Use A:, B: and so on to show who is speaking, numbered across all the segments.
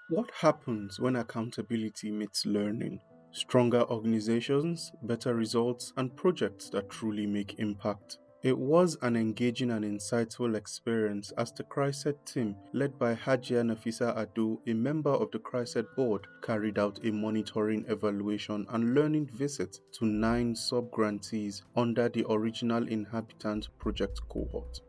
A: What happens when accountability meets learning? Stronger organizations, better results, and projects that truly make impact. It was an engaging and insightful experience as the CHRICED team, led by Hajia Nafisa Ado, a member of the CHRICED board, carried out a monitoring evaluation and learning visit to 9 sub-grantees under the original Inhabitants project cohort.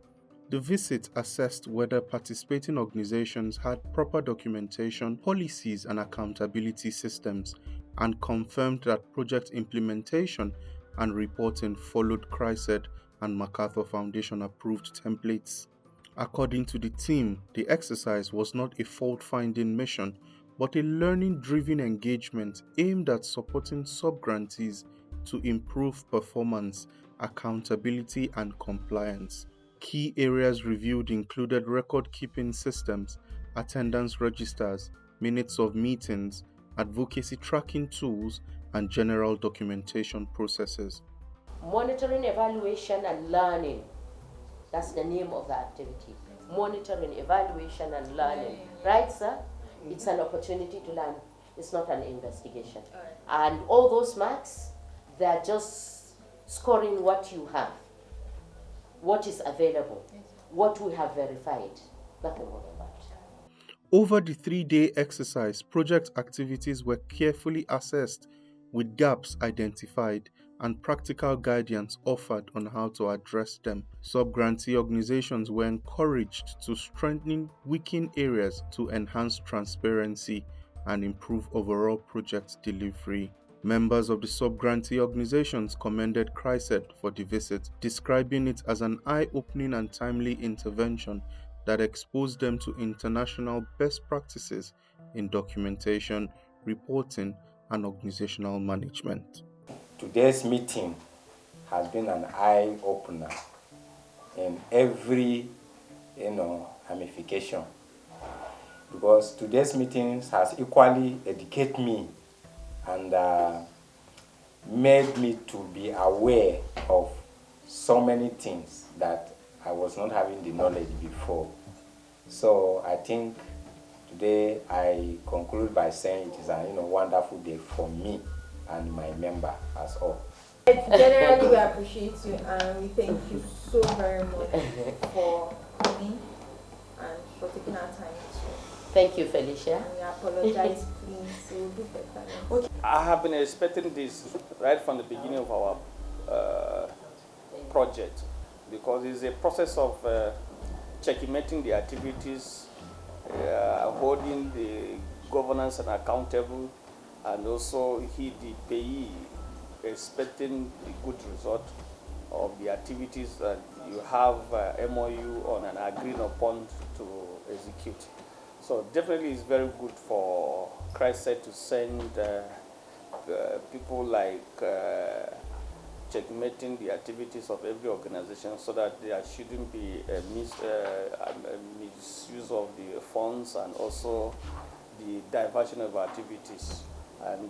A: The visit assessed whether participating organizations had proper documentation, policies, and accountability systems, and confirmed that project implementation and reporting followed CHRICED and MacArthur Foundation approved templates. According to the team, the exercise was not a fault finding mission but a learning driven engagement aimed at supporting sub grantees to improve performance, accountability, and compliance. Key areas reviewed included record keeping systems, attendance registers, minutes of meetings, advocacy tracking tools, and general documentation processes.
B: Monitoring, evaluation, and learning. That's the name of the activity. Monitoring, evaluation, and learning. Right, sir? It's an opportunity to learn. It's not an investigation. And all those marks, they're just scoring what you have, what is available, what we have verified. Nothing more than that.
A: Over the 3-day exercise, project activities were carefully assessed with gaps identified and practical guidance offered on how to address them. Sub-grantee organizations were encouraged to strengthen weakened areas to enhance transparency and improve overall project delivery. Members of the sub-grantee organizations commended CHRICED for the visit, describing it as an eye-opening and timely intervention that exposed them to international best practices in documentation, reporting, and organizational management.
C: Today's meeting has been an eye-opener in every, ramification, because today's meeting has equally educated me and made me to be aware of so many things that I was not having the knowledge before. So I think today I conclude by saying it is a wonderful day for me and my member as all.
D: Generally, we appreciate you and we thank you so very much for coming and for taking our time to.
B: Thank you, Felicia.
D: And we apologize, please. We'll do better. Okay.
E: I have been expecting this right from the beginning of our project, because it's a process of checkmating the activities, holding the governance and accountable, and also he, the payee, expecting the good result of the activities that you have MOU on and agreeing upon to execute. So definitely it's very good for CHRICED to send people like checkmating the activities of every organization, so that there shouldn't be a misuse of the funds and also the diversion of activities. And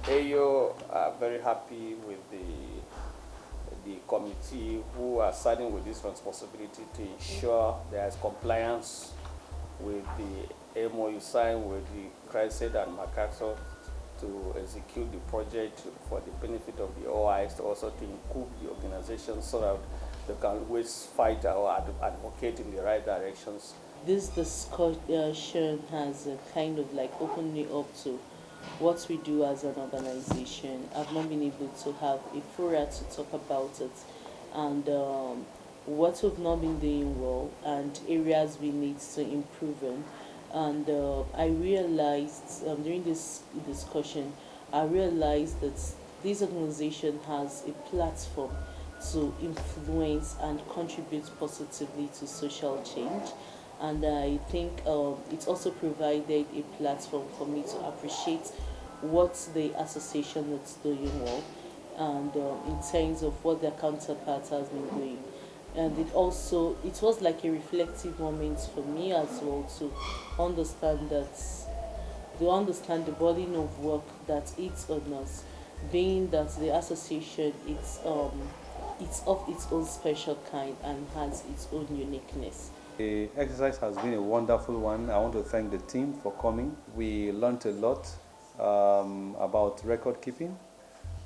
E: AO are very happy with the committee who are starting with this responsibility to ensure there is compliance with the MOU signed with the CHRICED and MacArthur to execute the project for the benefit of the OIs, to also to improve the organization so that they can always fight or advocate in the right directions.
F: This discussion has kind of like opened me up to what we do as an organization. I've not been able to have a forum to talk about it, and what we've not been doing well and areas we need to improve in. And I realized during this discussion, I realized that this organization has a platform to influence and contribute positively to social change. And I think it also provided a platform for me to appreciate what the association is doing well, and in terms of what their counterpart has been doing. And it was like a reflective moment for me as well to understand the burden of work that it's on us, being that the association it's of its own special kind and has its own uniqueness.
G: The exercise has been a wonderful one. I want to thank the team for coming. We learned a lot about record keeping,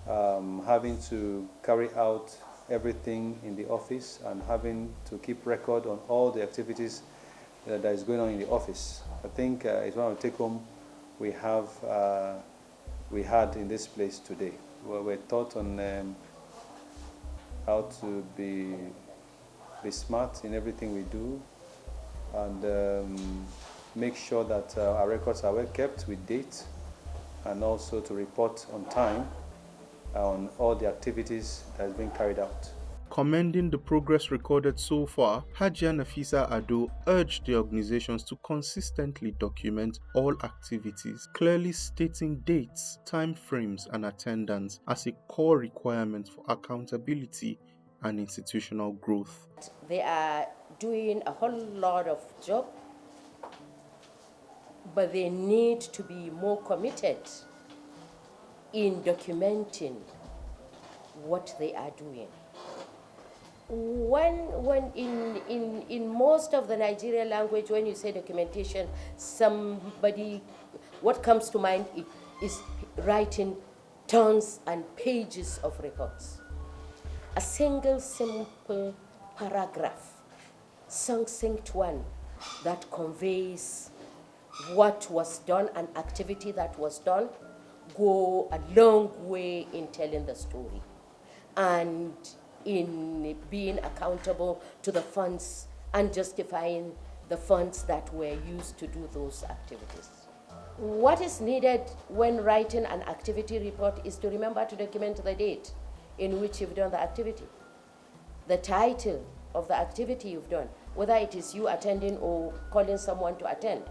G: having to carry out everything in the office and having to keep record on all the activities that is going on in the office. I think it's one of the take-home we had in this place today. We're taught on how to be smart in everything we do, and make sure that our records are well kept with dates, and also to report on time on all the activities that has been carried out.
A: Commending the progress recorded so far, Hajia Nafisa Ado urged the organizations to consistently document all activities, clearly stating dates, timeframes, and attendance as a core requirement for accountability and institutional growth.
B: They are doing a whole lot of job, but they need to be more committed in documenting what they are doing. When in most of the Nigerian language, when you say documentation, what comes to mind is writing tons and pages of reports. A single simple paragraph, succinct one, that conveys what was done, an activity that was done, go a long way in telling the story and in being accountable to the funds and justifying the funds that were used to do those activities. What is needed when writing an activity report is to remember to document the date in which you've done the activity, the title of the activity you've done, whether it is you attending or calling someone to attend.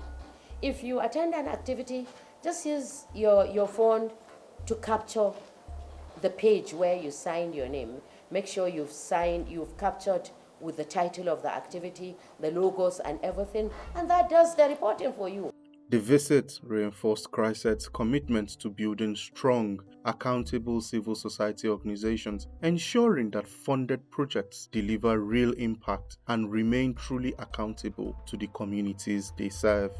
B: If you attend an activity, just use your phone to capture the page where you signed your name. Make sure you've captured with the title of the activity, the logos and everything, and that does the reporting for you.
A: The visit reinforced CHRICED's commitment to building strong, accountable civil society organizations, ensuring that funded projects deliver real impact and remain truly accountable to the communities they serve.